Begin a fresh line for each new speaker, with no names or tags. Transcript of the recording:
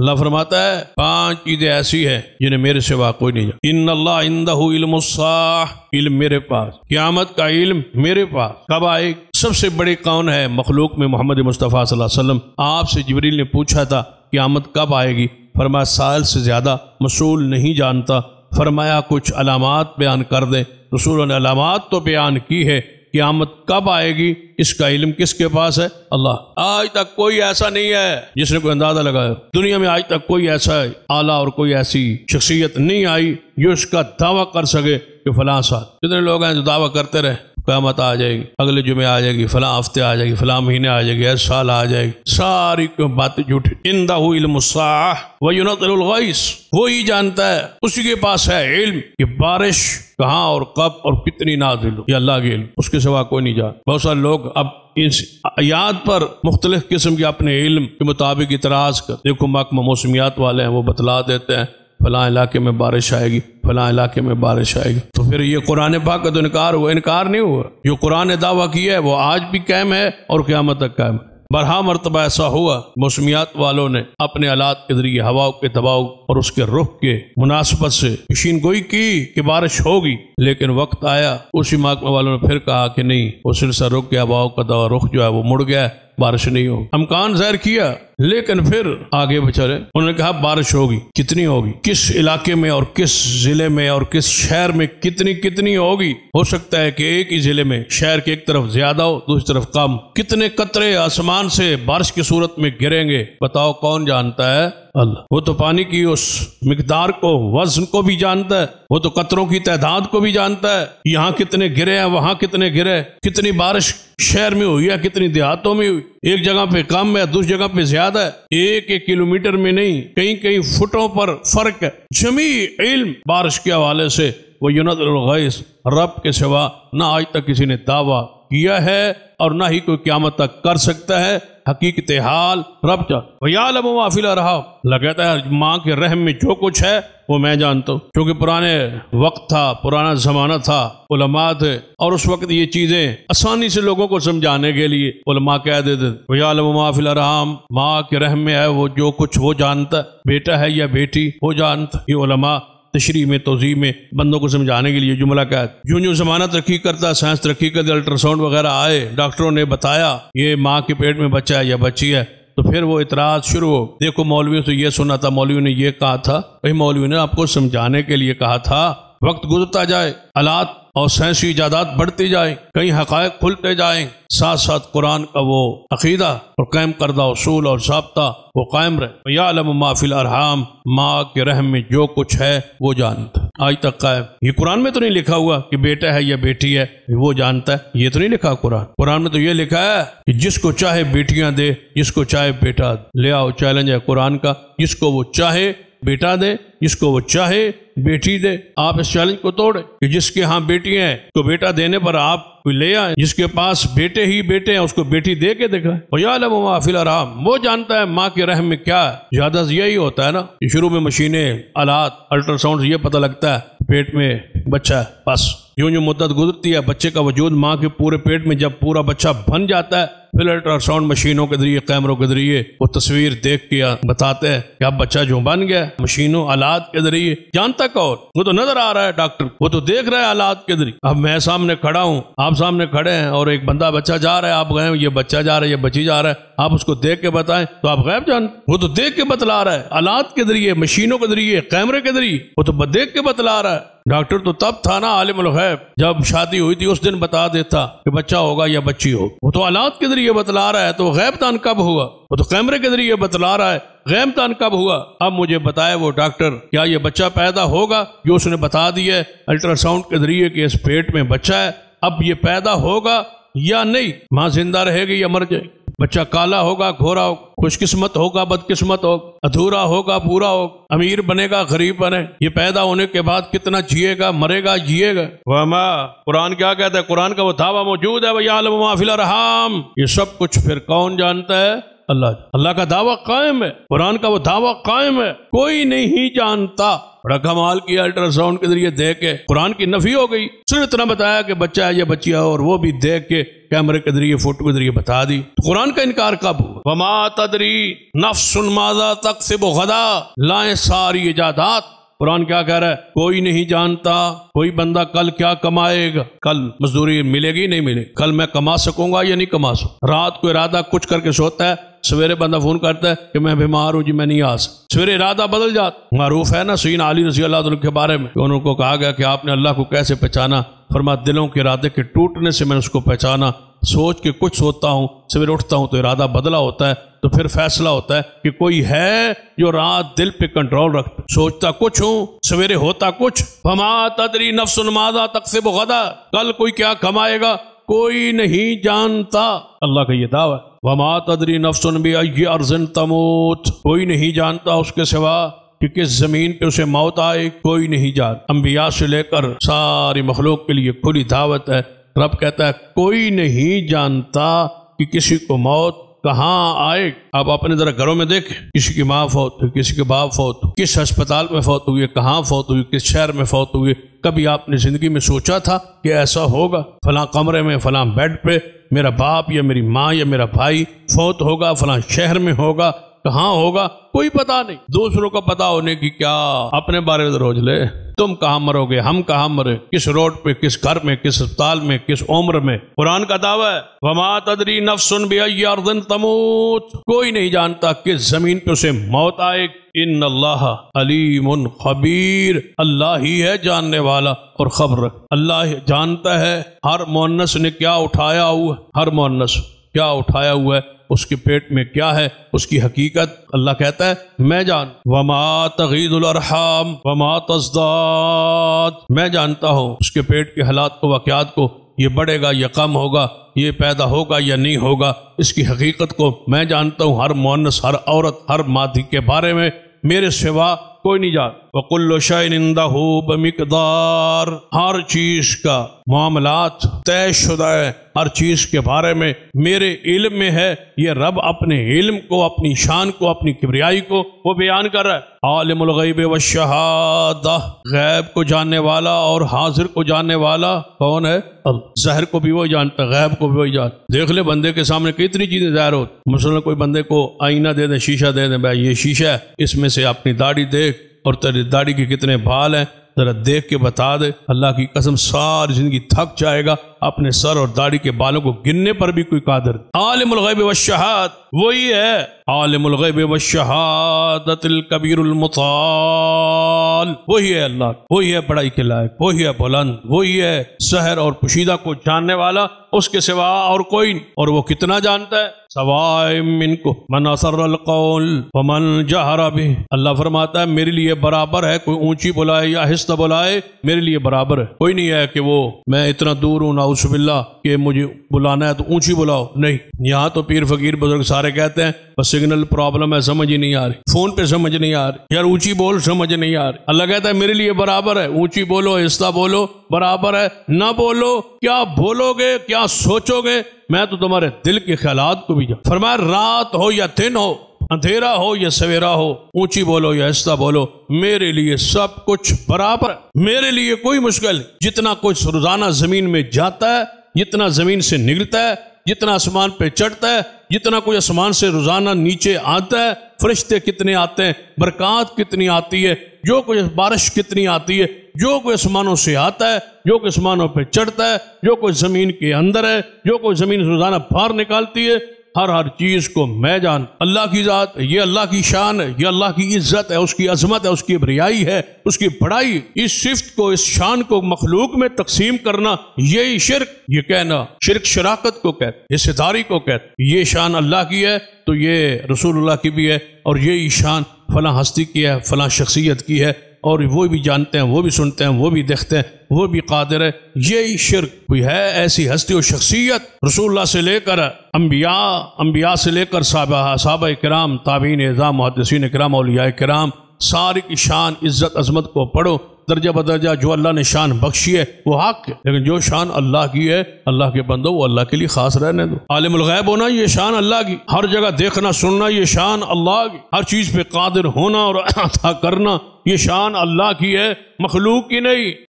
اللہ فرماتا ہے 5 چیزیں ایسی ہیں جنہیں میرے سوا کوئی نہیں جانتا۔ ان اللہ عندہ علم الساعہ، علم میرے پاس، قیامت کا علم میرے پاس کب آئے؟ سب سے بڑی کون ہے مخلوق میں؟ محمد مصطفیٰ صلی اللہ علیہ وسلم۔ آپ سے جبریل نے پوچھا تھا قیامت کب آئے گی؟ فرمایا سائل سے زیادہ مسئول نہیں جانتا۔ فرمایا کچھ علامات بیان کر دیں۔ رسول نے علامات تو بیان کی ہے، قیامت کب آئے گی اس کا علم کس کے پاس ہے؟ اللہ۔ آج تک کوئی ایسا نہیں ہے جس نے کوئی اندازہ لگایا۔ دنیا میں آج تک کوئی ایسا آلہ اور کوئی ایسی شخصیت نہیں آئی جو اس کا دعویٰ کر سکے کہ فلاں سال۔ کتنے لوگ ہیں جو دعویٰ کرتے رہے قیامت آ جائے گی، اگلے جمعے آ جائے گی، فلاں ہفتے آ جائے گی، فلاں مہینے آ جائے گی، اس سال آ جائے گی، ساری باتیں جھوٹی۔ عندہ علم الساعہ وینزل الغیث، وہی جانتا ہے، اسی کے پاس ہے علم کہ بارش کہاں اور کب اور کتنی نازل ہو، یہ اللہ کے علم، اس کے سوا کوئی نہیں جانتا۔ بہت سارے لوگ اب اس آیات پر مختلف قسم کے اپنے علم کے مطابق اعتراض کر، دیکھو محکمہ موسمیات والے ہیں وہ بتلا دیتے ہیں فلاں علاقے میں بارش آئے گی، فلاں علاقے میں بارش آئے گی، تو پھر یہ قرآن پاک کا تو انکار ہوا؟ انکار نہیں ہوا، جو قرآن نے دعویٰ کیا ہے وہ آج بھی قائم ہے اور قیامت تک قائم ہے۔ برہا مرتبہ ایسا ہوا موسمیات والوں نے اپنے آلات کے ذریعے ہواؤں کے دباؤ اور اس کے رخ کے مناسبت سے پیشین گوئی کی کہ بارش ہوگی، لیکن وقت آیا اسی محکمہ والوں نے پھر کہا کہ نہیں، وہ سلسلہ رخ گیا، ہواؤں کا رخ جو ہے وہ مڑ گیا، بارش نہیں ہوگی۔ امکان ظاہر کیا لیکن پھر آگے بچارے انہوں نے کہا بارش ہوگی، کتنی ہوگی، کس علاقے میں اور کس ضلع میں اور کس شہر میں کتنی ہوگی؟ ہو سکتا ہے کہ ایک ہی ضلع میں شہر کے ایک طرف زیادہ ہو دوسری طرف کم۔ کتنے قطرے آسمان سے بارش کی صورت میں گریں گے بتاؤ، کون جانتا ہے؟ اللہ۔ وہ تو پانی کی اس مقدار کو، وزن کو بھی جانتا ہے، وہ تو قطروں کی تعداد کو بھی جانتا ہے، یہاں کتنے گرے ہیں وہاں کتنے گرے، کتنی بارش شہر میں ہوئی ہے کتنی دیہاتوں میں ہوئی، ایک جگہ پہ کم ہے دوسری جگہ پہ زیادہ ہے، ایک کلومیٹر میں نہیں، کئی فٹوں پر فرق ہے۔ جمیع علم بارش کے حوالے سے وہ ينزل الغیث، رب کے سوا نہ آج تک کسی نے دعویٰ کیا ہے اور نہ ہی کوئی قیامت تک کر سکتا ہے۔ حقیقت حال رب جانتا۔ وَيَعْلَمُ مَا فِي الْأَرْحَامِ، لگتا ہے ماں کے رحم میں جو کچھ ہے وہ میں جانتا ہوں، کیونکہ پرانے وقت تھا، پرانا زمانہ تھا، علماء تھے، اور اس وقت یہ چیزیں آسانی سے لوگوں کو سمجھانے کے لیے علماء کہہ دیتے وَيَعْلَمُ مَا فِي الْأَرْحَامِ، ماں کے رحم میں ہے وہ جو کچھ وہ جانتا ہے، بیٹا ہے یا بیٹی وہ جانتا۔ یہ علماء تشریح میں توضیح میں بندوں کو سمجھانے کے لیے جملہ کہا ہے۔ جو زمانہ ترقی کرتا، سائنس ترقی کرتی، الٹرا ساؤنڈ وغیرہ آئے، ڈاکٹروں نے بتایا یہ ماں کے پیٹ میں بچہ ہے یا بچی ہے، تو پھر وہ اعتراض شروع ہو، دیکھو مولویوں سے یہ سنا تھا، مولوی نے یہ کہا تھا، بھائی مولوی نے آپ کو سمجھانے کے لیے کہا تھا، وقت گزرتا جائے، آلات اور سائنسی ایجادات بڑھتی جائیں، کئی حقائق کھلتے جائیں، ساتھ ساتھ قرآن کا وہ عقیدہ اور قائم کردہ اصول اور ضابطہ وہ قائم رہے۔ یعلم ما فی الارحام، ماں کے رحم میں جو کچھ ہے وہ جانتا، آج تک قائم۔ یہ قرآن میں تو نہیں لکھا ہوا کہ بیٹا ہے یا بیٹی ہے وہ جانتا ہے، یہ تو نہیں لکھا قرآن میں تو یہ لکھا ہے کہ جس کو چاہے بیٹیاں دے، جس کو چاہے بیٹا لے آؤ، چیلنج ہے قرآن کا، جس کو وہ چاہے بیٹا دے، جس کو وہ چاہے بیٹی دے۔ آپ اس چیلنج کو توڑے کہ جس کے ہاں بیٹی ہیں تو بیٹا دینے پر آپ لے آئیں، جس کے پاس بیٹے ہی بیٹے ہیں اس کو بیٹی دے کے دکھائیں۔ وَيَعْلَمُ مَا فِي الْأَرْحَامِ، وہ جانتا ہے ماں کے رحم میں کیا ہے۔ زیادہ یہی ہوتا ہے نا، شروع میں مشینیں، آلات، الٹرا ساؤنڈ، یہ پتہ لگتا ہے پیٹ میں بچہ ہے، بس جو مدت گزرتی ہے بچے کا وجود ماں کے پورے پیٹ میں، جب پورا بچہ بن جاتا ہے پھر الٹرا ساؤنڈ مشینوں کے ذریعے، کیمروں کے ذریعے وہ تصویر دیکھ کے بتاتے ہیں کہ اب بچہ جو بن گیا، مشینوں آلات کے ذریعے۔ جانتا کون؟ وہ تو نظر آ رہا ہے ڈاکٹر، وہ تو دیکھ رہا ہے آلات کے ذریعے۔ اب میں سامنے کھڑا ہوں، آپ سامنے کھڑے ہیں، اور ایک بندہ بچہ جا رہا ہے، آپ گئے یہ بچہ جا رہا ہے، یہ بچی جا رہا ہے، آپ اس کو دیکھ کے بتائیں تو آپ غیب جانتے۔ وہ تو دیکھ کے بتلا رہا ہے، آلات کے ذریعے، مشینوں کے ذریعے، کیمرے کے ذریعے، وہ تو دیکھ کے بتلا رہا ہے۔ ڈاکٹر تو تب تھا نا عالم الغیب، جب شادی ہوئی تھی اس دن بتا دیتا کہ بچہ ہوگا یا بچی ہوگی۔ وہ تو آلات کے ذریعے بتلا رہا ہے، تو غیب دان کب ہوا؟ وہ تو کیمرے کے ذریعے بتلا رہا ہے، غیب دان کب ہوا؟ اب مجھے بتائے وہ ڈاکٹر، کیا یہ بچہ پیدا ہوگا جو اس نے بتا دیا ہے الٹرا ساؤنڈ کے ذریعے کہ اس پیٹ میں بچہ ہے، اب یہ پیدا ہوگا یا نہیں؟ ماں زندہ رہے گی یا مر جائے گی؟ بچہ کالا ہوگا، گھورا ہوگا، خوش قسمت ہوگا، بد قسمت ہوگا، ادھورا ہوگا، پورا ہوگا، امیر بنے گا، غریب بنے، یہ پیدا ہونے کے بعد کتنا جیے گا، مرے گا، جیے گا۔ وما، قرآن کیا کہتا ہے؟ قرآن کا وہ دعویٰ موجود ہے، وَيَعْلَمُ مَا فِي الْأَرْحَامِ، یہ سب کچھ پھر کون جانتا ہے؟ اللہ کا دعویٰ قائم ہے، قرآن کا وہ دعویٰ قائم ہے، کوئی نہیں جانتا بڑا کمال کیا الٹرا ساؤنڈ کے ذریعے دیکھ کے قرآن کی نفی ہو گئی، صرف اتنا بتایا کہ بچہ ہے یا بچی ہے، اور وہ بھی دیکھ کے کیمرے کے ذریعے فوٹو کے ذریعے بتا دی۔ قرآن کا انکار کب ہوا؟ وما تدری نفس ماذا تکسب غدا، لائیں ساری ایجادات۔ قرآن کیا کہہ رہا ہے؟ کوئی نہیں جانتا کوئی بندہ کل کیا کمائے گا، کل مزدوری ملے گی نہیں ملے، کل میں کما سکوں گا یا نہیں کما سکوں۔ رات کو ارادہ کچھ کر کے سوتا ہے، سویرے بندہ فون کرتا ہے کہ میں بیمار ہوں جی میں نہیں آ سکتا، سویرے ارادہ بدل جاتا۔ معروف ہے نا سیدنا علی رضی اللہ عنہ کے بارے میں کہ انہوں کو کہا گیا کہ آپ نے اللہ کو کیسے پہچانا؟ فرما دلوں کے ارادے کے ٹوٹنے سے میں نے اس کو پہچانا، سوچ کے کچھ سوتا ہوں، سویرے اٹھتا ہوں تو ارادہ بدلا ہوتا ہے، تو پھر فیصلہ ہوتا ہے کہ کوئی ہے جو رات دل پہ کنٹرول رکھتا، سوچتا کچھ ہوں سویرے ہوتا کچھ۔ فما تدری نفس ماذا تکسب غدا، کل کوئی کیا کمائے گا کوئی نہیں جانتا، اللہ کا یہ دعویٰ ہے۔ وما تدری نفس بأی ارض تموت، کوئی نہیں جانتا اس کے سوا کہ کس زمین پہ اسے موت آئے، کوئی نہیں جانتا۔ انبیاء سے لے کر ساری مخلوق کے لیے کھلی دعوت ہے۔ رب کہتا ہے کوئی نہیں جانتا کہ کسی کو موت کہاں آئے۔ آپ اپنے ذرا گھروں میں دیکھیں، کسی کی ماں فوت ہوئی، کسی کے باپ فوت ہوئی، کس ہسپتال میں فوت ہوئی، کہاں فوت ہوئی، کس شہر میں فوت ہوئی۔ کبھی آپ نے زندگی میں سوچا تھا کہ ایسا ہوگا؟ فلاں کمرے میں فلاں بیڈ پہ میرا باپ یا میری ماں یا میرا بھائی فوت ہوگا، فلاں شہر میں ہوگا، کہاں ہوگا کوئی پتہ نہیں۔ دوسروں کو پتہ ہونے کی کیا، اپنے بارے میں سوچ لے، تم کہاں مرو گے، ہم کہاں مرے، کس روڈ پہ، کس گھر میں، کس اسپتال میں، کس عمر میں۔ قرآن کا دعویٰ ہے وما تدری نفس بأی ارض تموت، کوئی نہیں جانتا کس زمین پہ اسے موت آئے۔ ان اللہ علیم خبیر، اللہ ہی ہے جاننے والا اور خبر رکھ۔ اللہ جانتا ہے ہر مؤنث نے کیا اٹھایا ہوا ہے، ہر مؤنث کیا اٹھایا ہوا ہے، اس کے پیٹ میں کیا ہے، اس کی حقیقت اللہ کہتا ہے میں جان۔ وما تغیض الارحام وما تزداد، میں جانتا ہوں اس کے پیٹ کے حالات کو، واقعات کو، یہ بڑھے گا یا کم ہوگا، یہ پیدا ہوگا یا نہیں ہوگا، اس کی حقیقت کو میں جانتا ہوں۔ ہر مؤنث، ہر عورت، ہر مادی کے بارے میں میرے سوا کوئی نہیں جانتا۔ وَكُلُّ شَيْءٍ عِندَهُ بِمِقْدَارٍ، ہر چیز کا معاملات طے شدہ ہے، ہر چیز کے بارے میں میرے علم میں ہے۔ یہ رب اپنے علم کو، اپنی شان کو، اپنی کبریائی کو وہ بیان کر رہا ہے۔ عالم الغیب والشہادہ، غیب کو جاننے والا اور حاضر کو جاننے والا کون ہے؟ اللہ۔ ظاہر کو بھی وہی جانتا ہے، غیب کو بھی وہی جانتا۔ دیکھ لے بندے کے سامنے کتنی چیزیں ظاہر ہوتی، مثلا کوئی بندے کو آئینہ دے دیں، شیشہ دے دیں، بھائی یہ شیشہ ہے، اس میں سے اپنی داڑھی دیکھ اور تیری داڑھی کے کتنے بال ہیں ذرا دیکھ کے بتا دے۔ اللہ کی قسم ساری زندگی تھک جائے گا اپنے سر اور داڑھی کے بالوں کو گننے پر بھی کوئی قادر۔ عالم الغیب والشہاد وہی ہے، عالم الغیب والشہادۃ الکبیر المتعال، وہی ہے اللہ، وہی ہے بڑائی کے لائق، وہی ہے بلند، وہی ہے سحر اور پوشیدہ کو جاننے والا، اس کے سوا اور کوئی نہیں۔ اور وہ کتنا جانتا ہے؟ سواء منکم من اسر القول ومن جہر بہ، اللہ فرماتا ہے میرے لیے برابر ہے، کوئی اونچی بلائے یا آہستہ بلائے میرے لیے برابر ہے۔ کوئی نہیں ہے کہ وہ میں اتنا دور ہوں نعوذ باللہ کہ مجھے بلانا ہے تو اونچی بلاؤ، نہیں۔ یہاں تو پیر فقیر بزرگ سارے کہتے ہیں بس سگنل پرابلم ہے، سمجھ ہی نہیں آ رہی، فون پہ سمجھ نہیں آ رہی، یار اونچی بول، سمجھ نہیں آ رہی۔ اللہ کہتا ہے میرے لیے برابر ہے، اونچی بولو آہستہ بولو برابر ہے، نہ بولو کیا بولو گے، کیا سوچو گے، میں تو تمہارے دل کے خیالات کو بھی جانتا۔ فرمایا رات ہو یا دن ہو، اندھیرا ہو یا سویرا ہو، اونچی بولو یا آہستہ بولو، میرے لیے سب کچھ برابر ہے، میرے لیے کوئی مشکل نہیں۔ جتنا کچھ روزانہ زمین میں جاتا ہے، جتنا زمین سے نکلتا ہے، جتنا آسمان پہ چڑھتا ہے، جتنا کوئی آسمان سے روزانہ نیچے آتا ہے، فرشتے کتنے آتے ہیں، برکات کتنی آتی ہے، جو کوئی بارش کتنی آتی ہے، جو کوئی آسمانوں سے آتا ہے، جو کوئی آسمانوں پہ چڑھتا ہے، جو کوئی زمین کے اندر ہے، جو کوئی زمین روزانہ باہر نکالتی ہے، ہر چیز کو میں جان۔ اللہ کی ذات، یہ اللہ کی شان ہے، یہ اللہ کی عزت ہے، اس کی عظمت ہے، اس کی بریائی ہے، اس کی بڑائی۔ اس صفت کو، اس شان کو مخلوق میں تقسیم کرنا، یہی شرک، یہ کہنا شرک شراکت کو کہتے، حصہ داری کو کہتے۔ یہ شان اللہ کی ہے تو یہ رسول اللہ کی بھی ہے، اور یہی شان فلاں ہستی کی ہے، فلاں شخصیت کی ہے، اور وہ بھی جانتے ہیں، وہ بھی سنتے ہیں، وہ بھی دیکھتے ہیں، وہ بھی قادر ہے۔ یہی شرک کوئی ہے ایسی ہستی و شخصیت رسول اللہ سے لے کر انبیاء سے لے کر صحابہ کرام، تابعین اعظام، محدثین کرام، اولیاء کرام، ساری کی شان عزت عظمت کو پڑھو درجہ بدرجہ۔ جو اللہ نے شان بخشی ہے وہ حق ہے، لیکن جو شان اللہ کی ہے اللہ کے بندوں وہ اللہ کے لیے خاص رہنے دو۔ عالم الغیب ہونا یہ شان اللہ کی، ہر جگہ دیکھنا سننا یہ شان اللہ کی، ہر چیز پہ قادر ہونا اور عطا کرنا یہ شان اللہ کی ہے، مخلوق کی نہیں۔